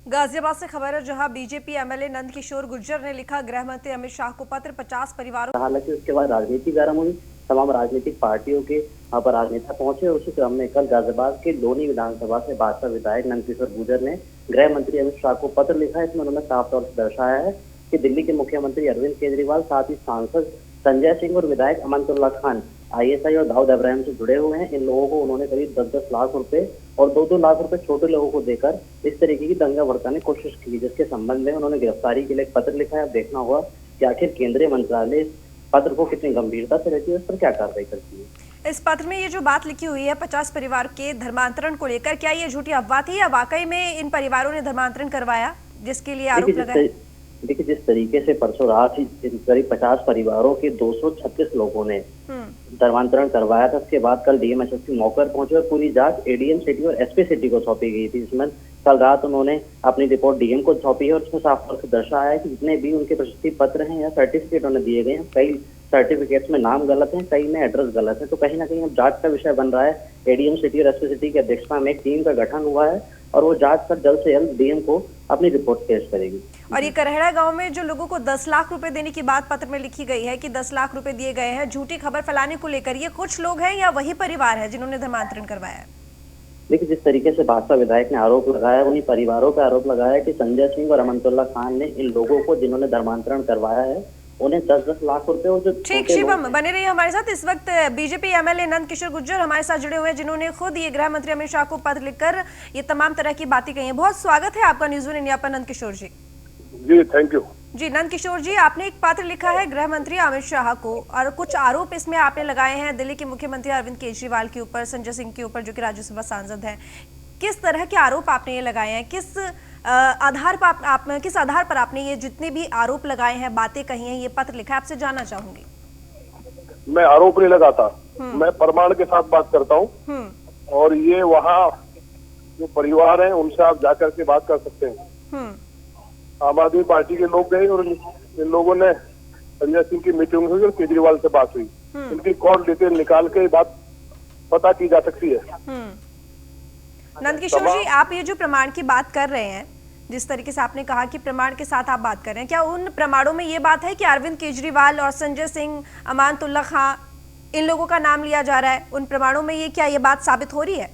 गाजियाबाद से खबर है, जहां बीजेपी एमएलए नंदकिशोर गुर्जर ने लिखा गृह मंत्री अमित शाह को पत्र। 50 परिवारों। हालांकि उसके बाद राजनीति गर्म हुई, तमाम राजनीतिक पार्टियों के वहां पर राजनेता पहुंचे और उसी क्रम में कल गाजियाबाद के लोनी विधानसभा से भाजपा विधायक नंदकिशोर गुर्जर ने गृह मंत्री अमित शाह को पत्र लिखा है। इसमें उन्होंने साफ तौर से दर्शाया है कि दिल्ली के मुख्यमंत्री अरविंद केजरीवाल, साथ ही सांसद संजय सिंह और विधायक अमानतुल्लाह खान आईएसआई और दाऊद इब्राहिम से जुड़े हुए हैं। इन लोगों को उन्होंने करीब 10-10 लाख रुपए और 2-2 लाख रुपए छोटे लोगों को देकर इस तरीके की दंगा भड़काने की कोशिश की, जिसके संबंध में उन्होंने गिरफ्तारी के लिए एक पत्र लिखा है। अब देखना होगा कि आखिर केंद्रीय मंत्रालय इस पत्र को कितनी गंभीरता से लेती है, उस पर क्या कार्रवाई करती है। इस पत्र में ये जो बात लिखी हुई है 50 परिवार के धर्मांतरण को लेकर, क्या ये झूठी अफवाह थी या वाकई में इन परिवारों ने धर्मांतरण करवाया जिसके लिए आरोप लगाए? देखिए, जिस तरीके से परसों रात ही करीब 50 परिवारों के 236 लोगों ने धर्मांतरण करवाया था, उसके बाद कल डीएम एसएसपी मौके पर पहुंचे और पूरी जांच एडीएम सिटी और एसपी सिटी को सौंपी गई थी। इसमें कल रात उन्होंने अपनी रिपोर्ट डीएम को सौंपी है और उसमें साफ तौर से दर्शाया है कि जितने भी उनके प्रशस्ति पत्र हैं या सर्टिफिकेट उन्हें दिए गए हैं, कई सर्टिफिकेट्स में नाम गलत है, कई में एड्रेस गलत है। तो कहीं ना कहीं अब जांच का विषय बन रहा है। एडीएम सिटी और एसपी सिटी की अध्यक्षता में एक टीम का गठन हुआ है और वो जांच कर जल्द से जल्द डीएम को अपनी रिपोर्ट पेश करेगी। और ये करहड़ा गांव में जो लोगों को 10 लाख रुपए देने की बात पत्र में लिखी गई है कि 10 लाख रुपए दिए गए हैं झूठी खबर फैलाने को लेकर, ये कुछ लोग हैं या वही परिवार है जिन्होंने धर्मांतरण करवाया है? देखिए, जिस तरीके से भाजपा विधायक ने आरोप लगाया, उन्हीं परिवारों पर आरोप लगाया कि संजय सिंह और अमानतुल्लाह खान ने इन लोगों को जिन्होंने धर्मांतरण करवाया है उन्हें 10-10 लाख रुपए और जो ठीक शिवम बने रहिए हमारे साथ। इस वक्त बीजेपी एमएलए नंदकिशोर गुर्जर हमारे साथ जुड़े हुए हैं, जिन्होंने खुद ये गृह मंत्री अमित शाह को पत्र लिखकर ये तमाम तरह की बातें कही हैं। बहुत स्वागत है आपका न्यूज़ वन इंडिया पर नंदकिशोर जी। जी थैंक यू। जी नंदकिशोर जी, आपने एक पत्र लिखा है गृह मंत्री अमित शाह को और कुछ आरोप इसमें आपने लगाए हैं दिल्ली के मुख्यमंत्री अरविंद केजरीवाल के ऊपर, संजय सिंह के ऊपर जो कि राज्यसभा सांसद हैं। किस तरह के आरोप आपने ये लगाए हैं, किस आधार पर आपने ये जितने भी आरोप लगाए हैं, बातें कही हैं, ये पत्र लिखा है, आपसे जानना चाहूंगी। मैं आरोप नहीं लगाता, मैं प्रमाण के साथ बात करता हूँ और ये वहाँ जो परिवार है उनसे आप जाकर के बात कर सकते हैं। आम आदमी पार्टी के लोग गए और इन लोगों ने संजय सिंह की मीटिंग हुई और केजरीवाल से बात हुई। इनकी कॉल डिटेल निकाल के बात पता की जा सकती है। नंदकिशोर जी, आप ये जो प्रमाण की बात कर रहे हैं, जिस तरीके से आपने कहा कि प्रमाण के साथ आप बात कर रहे हैं, क्या उन प्रमाणों में ये बात है कि अरविंद केजरीवाल और संजय सिंह, अमानतुल्लाह खान, इन लोगों का नाम लिया जा रहा है? उन प्रमाणों में ये बात साबित हो रही है?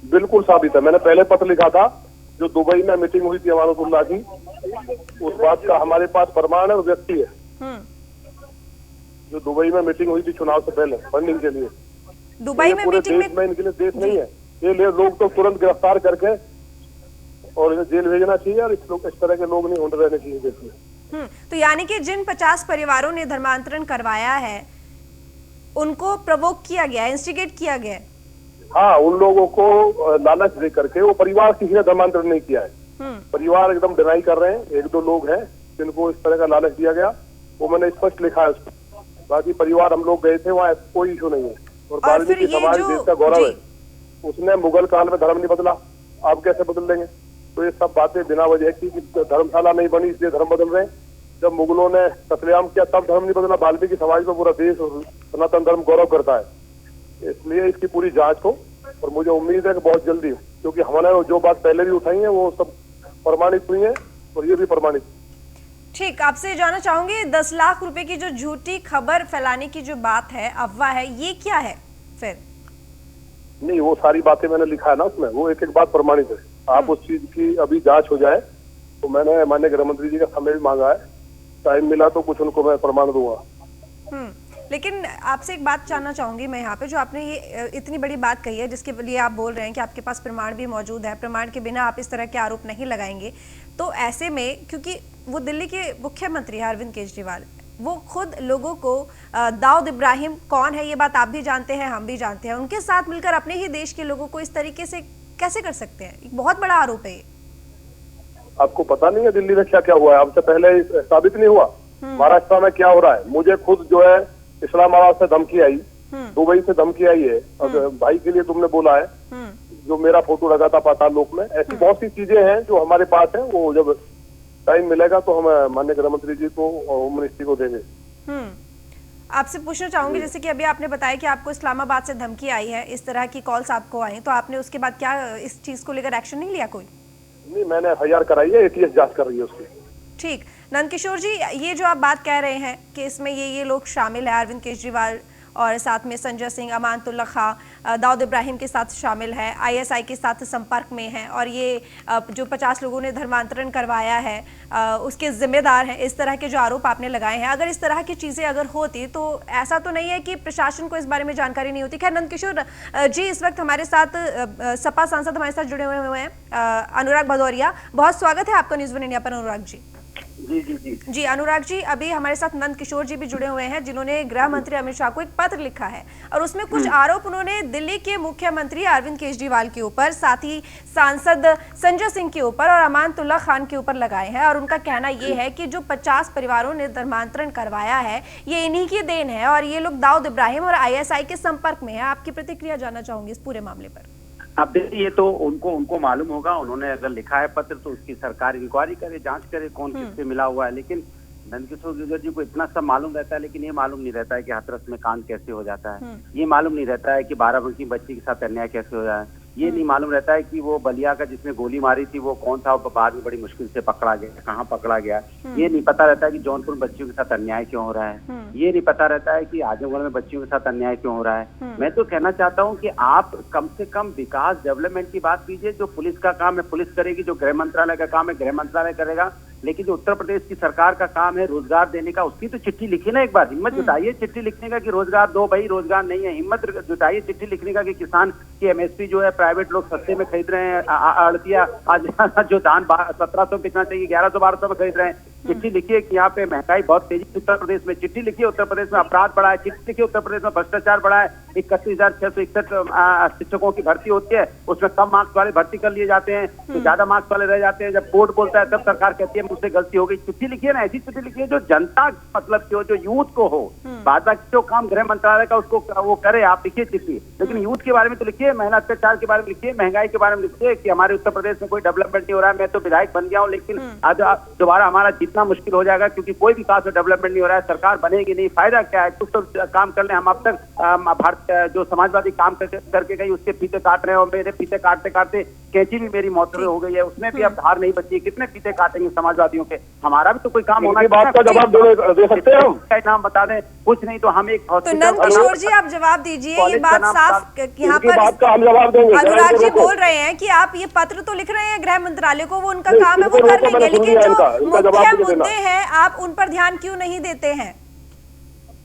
बिल्कुल साबित है। मैंने पहले पत्र लिखा था, जो दुबई में मीटिंग हुई थी अमानतुल्लाह की, उस बात का हमारे पास प्रमाण है और व्यक्ति है जो दुबई में मीटिंग हुई थी चुनाव से पहले फंडिंग के लिए। दुबई में मीटिंग में इनके लिए देश नहीं है, ये लोग तो तुरंत गिरफ्तार करके और इन्हें जेल भेजना चाहिए और इस तरह के लोग नहीं होने रहने चाहिए देश में। तो यानी कि जिन 50 परिवारों ने धर्मांतरण करवाया है उनको प्रोवोक किया गया, इंस्टिगेट किया गया है। हाँ, उन लोगों को लालच दे करके, वो परिवार किसी ने धर्मांतरण नहीं किया है। परिवार एकदम डिनाई कर रहे हैं। 1-2 लोग हैं जिनको इस तरह का लालच दिया गया, वो मैंने स्पष्ट लिखा है। बाकी परिवार हम लोग गए थे, वहाँ कोई इशू नहीं है। और वाल्मीकि समाज देश का गौरव है, उसने मुगल काल में धर्म नहीं बदला, आप कैसे बदल देंगे? तो ये सब बातें बिना वजह की धर्मशाला नहीं बनी इसलिए धर्म बदल रहे हैं। जब मुगलों ने कत्लेआम किया तब धर्म नहीं बदला। वाल्मीकि समाज में पूरा देश और सनातन धर्म गौरव करता है। इसलिए इसकी पूरी जांच हो और मुझे उम्मीद है कि बहुत जल्दी, क्योंकि हमने जो बात पहले भी उठाई है वो सब प्रमाणित हुई है और ये भी प्रमाणित। ठीक, आपसे जानना चाहूंगी 10 लाख रुपए की जो झूठी खबर फैलाने की जो बात है, अफवाह है, ये क्या है फिर? नहीं, वो सारी बातें मैंने लिखा है ना उसमें, वो एक एक बात प्रमाणित है। आप उस चीज की अभी जांच हो जाए तो मैंने माननीय गृह मंत्री जी का समय भी मांगा है, टाइम मिला तो कुछ उनको मैं प्रमाण दूंगा। लेकिन आपसे एक बात जानना चाहूंगी मैं यहाँ पे, जो आपने ये इतनी बड़ी बात कही है जिसके लिए आप बोल रहे हैं कि आपके पास प्रमाण भी मौजूद है, प्रमाण के बिना आप इस तरह के आरोप नहीं लगाएंगे, तो ऐसे में क्योंकि वो दिल्ली के मुख्यमंत्री है अरविंद केजरीवाल, वो खुद लोगों को दाऊद इब्राहिम कौन है ये बात आप भी जानते हैं, हम भी जानते हैं, उनके साथ मिलकर अपने ही देश के लोगों को इस तरीके से कैसे कर सकते हैं? एक बहुत बड़ा आरोप है ये। आपको पता नहीं है दिल्ली में क्या क्या हुआ है? आपसे पहले साबित नहीं हुआ महाराष्ट्र में क्या हो रहा है? मुझे खुद जो है इस्लामाबाद से धमकी आई, दुबई से धमकी आई है, भाई के लिए तुमने बोला है, जो मेरा फोटो लगा था पाताल लोक में। ऐसी बहुत सी चीजें हैं जो हमारे पास है, वो जब टाइम मिलेगा तो हम माननीय गृह मंत्री जी को और होम मिनिस्ट्री को देंगे। आपसे पूछना चाहूंगी, जैसे कि अभी आपने बताया कि आपको इस्लामाबाद से धमकी आई है, इस तरह की कॉल्स आपको आई, तो आपने उसके बाद क्या इस चीज को लेकर एक्शन नहीं लिया कोई? नहीं, मैंने FIR कराई है, ATS जांच कर रही है उसकी। ठीक, नंदकिशोर जी, ये जो आप बात कह रहे हैं कि इसमें ये लोग शामिल है, अरविंद केजरीवाल और साथ में संजय सिंह, अमानतुल्लाह खां, दाऊद इब्राहिम के साथ शामिल है, ISI के साथ संपर्क में है, और ये जो 50 लोगों ने धर्मांतरण करवाया है उसके जिम्मेदार हैं, इस तरह के जो आरोप आपने लगाए हैं, अगर इस तरह की चीज़ें अगर होती तो ऐसा तो नहीं है कि प्रशासन को इस बारे में जानकारी नहीं होती। खैर नंदकिशोर जी इस वक्त हमारे साथ सपा सांसद हमारे साथ जुड़े हुए हैं, अनुराग भदौरिया, बहुत स्वागत है आपका न्यूज़ वन इंडिया पर अनुराग जी। जी अनुराग जी, अभी हमारे साथ नंदकिशोर जी भी जुड़े हुए हैं जिन्होंने गृह मंत्री अमित शाह को एक पत्र लिखा है और उसमें कुछ आरोप उन्होंने दिल्ली के मुख्यमंत्री अरविंद केजरीवाल के ऊपर, साथ ही सांसद संजय सिंह के ऊपर और अमानतुल्लाह खान के ऊपर लगाए हैं। और उनका कहना ये है कि जो 50 परिवारों ने धर्मांतरण करवाया है ये इन्हीं की देन है और ये लोग दाऊद इब्राहिम और ISI के संपर्क में है। आपकी प्रतिक्रिया जानना चाहूंगी इस पूरे मामले पर। अब देखिए, ये तो उनको मालूम होगा, उन्होंने अगर लिखा है पत्र तो उसकी सरकार इंक्वायरी करे, जांच करे कौन किससे मिला हुआ है। लेकिन नंदकिशोर गुर्जर जी को इतना सब मालूम रहता है, लेकिन ये मालूम नहीं रहता है कि हाथरस में कांड कैसे हो जाता है, ये मालूम नहीं रहता है कि बाराबंकी बच्ची के साथ अन्याय कैसे हो जाए, ये नहीं मालूम रहता है कि वो बलिया का जिसने गोली मारी थी वो कौन था, वो बाद में बड़ी मुश्किल से पकड़ा गया, कहाँ पकड़ा गया, ये नहीं पता रहता है कि जौनपुर में बच्चियों के साथ अन्याय क्यों हो रहा है, ये नहीं पता रहता है कि आजमगढ़ में बच्चियों के साथ अन्याय क्यों हो रहा है। मैं तो कहना चाहता हूँ कि आप कम से कम विकास डेवलपमेंट की बात कीजिए। जो पुलिस का काम है पुलिस करेगी, जो गृह मंत्रालय का काम है गृह मंत्रालय करेगा, लेकिन जो उत्तर प्रदेश की सरकार का काम है रोजगार देने का, उसकी तो चिट्ठी लिखी ना, एक बार हिम्मत जुटाइए चिट्ठी लिखने का कि रोजगार दो भाई, रोजगार नहीं है, हिम्मत जुटाइए चिट्ठी लिखने का कि किसान की MSP जो है प्राइवेट लोग सस्ते में खरीद रहे हैं, आड़तिया आज जो धान 1700 बिकना चाहिए 1100-1200 में खरीद रहे हैं। चिट्ठी लिखिए कि यहाँ पे महंगाई बहुत तेजी से उत्तर प्रदेश में, चिट्ठी लिखिए उत्तर प्रदेश में अपराध बढ़ा है, चिट्ठी लिखिए उत्तर प्रदेश में भ्रष्टाचार बढ़ा है, 31,661 शिक्षकों की भर्ती होती है, उसमें कम मार्क्स वाले भर्ती कर लिए जाते हैं, तो ज्यादा मार्क्स वाले रह जाते हैं। जब कोर्ट बोलता है तब सरकार कहती है मुझसे गलती हो गई। चिट्ठी लिखिए ना, ऐसी चिट्ठी लिखिए जो जनता मतलब की हो, जो यूथ को हो। बाद बाकी जो काम गृह मंत्रालय का उसको वो करे, आप लिखिए चिट्ठी, लेकिन यूथ के बारे में तो लिखिए, महिला अत्याचार के बारे में लिखिए, महंगाई के बारे में लिखिए कि हमारे उत्तर प्रदेश में कोई डेवलपमेंट नहीं हो रहा है। मैं तो विधायक बन गया हूँ, लेकिन आज दोबारा हमारा जीतना मुश्किल हो जाएगा क्योंकि कोई विकास और डेवलपमेंट नहीं हो रहा है, सरकार बनेगी नहीं, फायदा क्या है, कुछ तो काम कर ले। हम अब तक भारत जो समाजवादी काम करके गई उसके फीते काट रहे हैं और मेरे फीते काटते काटते कैंची भी मेरी मौत हो गई है, उसमें भी अब धार नहीं बची है। कितने फीते काटेंगे समाजवादियों के, हमारा भी तो कोई काम होना बात का जवाब दे सकते हैं हम, नाम बता दें, कुछ नहीं तो हम एक तो नंदकिशोर जी आप जवाब दीजिए, ये बात साफ यहाँ पर बात का हम जवाब देंगे। अनुराग जी बोल रहे हैं कि आप ये पत्र तो लिख रहे हैं गृह मंत्रालय को, वो उनका काम है, वो कर लेंगे, लेकिन जो मुख्य मुद्दे हैं आप उन पर ध्यान क्यों नहीं देते हैं?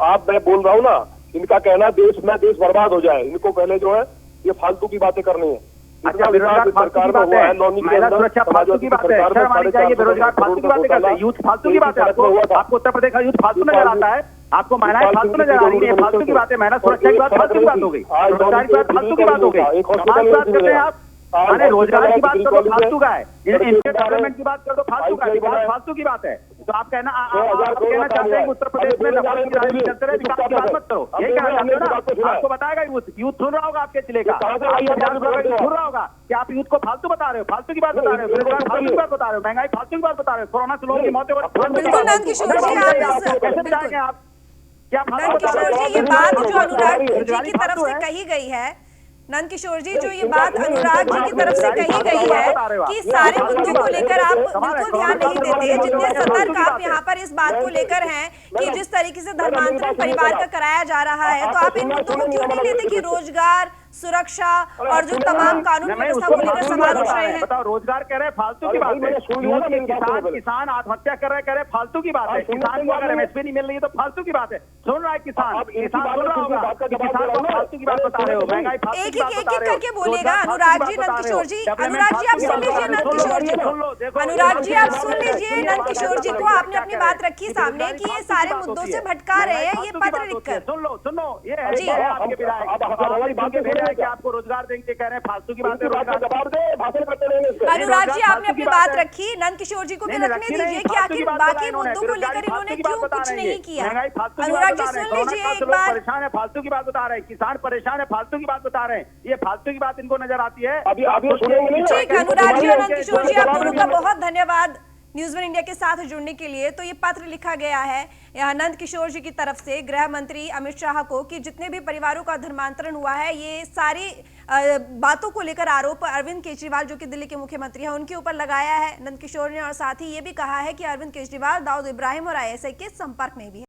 मैं बोल रहा हूँ ना, इनका कहना देश बर्बाद हो जाए, इनको पहले जो है ये फालतू की बातें करनी है। अच्छा, बेरोजगार सरकार में हुआ है, महिला सुरक्षा फालतू की बात है, शर्म आनी चाहिए, बेरोजगार फालतू की बातें करते हैं, यूथ फालतू की बात है। आपको उत्तर प्रदेश का यूथ फालतू नजर आता है, आपको महिलाएं फालतू नजर आ रही है, फालतू की बात है, महिला सुरक्षा की बात फालतू की बात हो गई, रोजगार की बात फालतू की बात हो गई, समाज की बात करते हैं आप, माने रोजगार की बात करो फालतू का है, डेवलपमेंट की बात करो फालतू का है, फालतू की बात है। तो आप कहना चाहते हैं उत्तर प्रदेश में नफरत की राजनीति करते रहे, विकास की बात मत करो, यही कहना चाहते हो ना? आपको बताएगा यूथ सुन रहा होगा आपके जिले का, सुन रहा होगा कि आप यूथ को फालतू बता रहे हो, फालतू की बात बता रहे हो, बेरोजगार फालतू की बात बता रहे हो, महंगाई फालतू की बात बता रहे हो, कोरोना से लोगों की मौतें कैसे बताएंगे आप? क्या नंदकिशोर जी ये बात जो अनुराग जी की तरफ से कही गई है, नंदकिशोर जी जो ये बात अनुराग जी की तरफ से कही गई है कि सारे मुद्दों को लेकर आप बिल्कुल ध्यान नहीं देते, जितने सतर्क आप यहाँ पर इस बात को लेकर हैं कि जिस तरीके से धर्मांतरण परिवार का कराया जा रहा है, तो आप इन मुद्दों को क्यों नहीं लेते कि रोजगार, सुरक्षा और जो तमाम कानून व्यवस्था को लेकर सवाल उठ रहे हैं? बताओ, रोजगार कह रहे फालतू की बात है, किसान आत्महत्या कर रहे फालतू की बात है, किसान को अगर MSP नहीं मिल रही है तो फालतू की बात है। सुन रहा है किसान सुन रहा होगा, किसान को फालतू की बात बता रहे हो, महंगाई फालतू की बात बता रहे हो। करके बोलेगा अनुराग जी, नंदकिशोर जी, अनुराग जी आप सुन लीजिए नंदकिशोर जी को, अनुराग जी आप सुन लीजिए नंदकिशोर जी को, आपने अपनी बात रखी सामने कि ये सारे मुद्दों से भटका रहे हैं ये पत्र लिखकर। सुन लो, ये है आपके विधायक कि आपको रोजगार देंगे, कह रहे हैं फालतू की बात है, रोजगार जवाब दे, भाषण करते रहेंगे। अनुराग जी आपने अपनी बात रखी, नंदकिशोर जी को भी रखने दीजिए कि आखिर बाकी मुद्दों को लेकर इन्होंने क्यों कुछ नहीं किया। अनुराग जी सुन लीजिए एक बार, परेशान है फालतू की बात बता रहे हैं, किसान परेशान है फालतू की बात बता रहे हैं, ये फालतू की बात इनको नजर आती है। अभी सुनेंगे नहीं। ठीक, अनुराग जी और नंदकिशोर जी आप दोनों का बहुत धन्यवाद न्यूज़ वन इंडिया के साथ जुड़ने के लिए। तो ये पत्र लिखा गया है यहाँ नंद किशोर जी की तरफ से गृह मंत्री अमित शाह को कि जितने भी परिवारों का धर्मांतरण हुआ है, ये सारी बातों को लेकर आरोप अरविंद केजरीवाल जो कि दिल्ली के मुख्यमंत्री हैं उनके ऊपर लगाया है नंद किशोर ने। और साथ ही ये भी कहा है कि अरविंद केजरीवाल दाऊद इब्राहिम और ISI के संपर्क में भी है।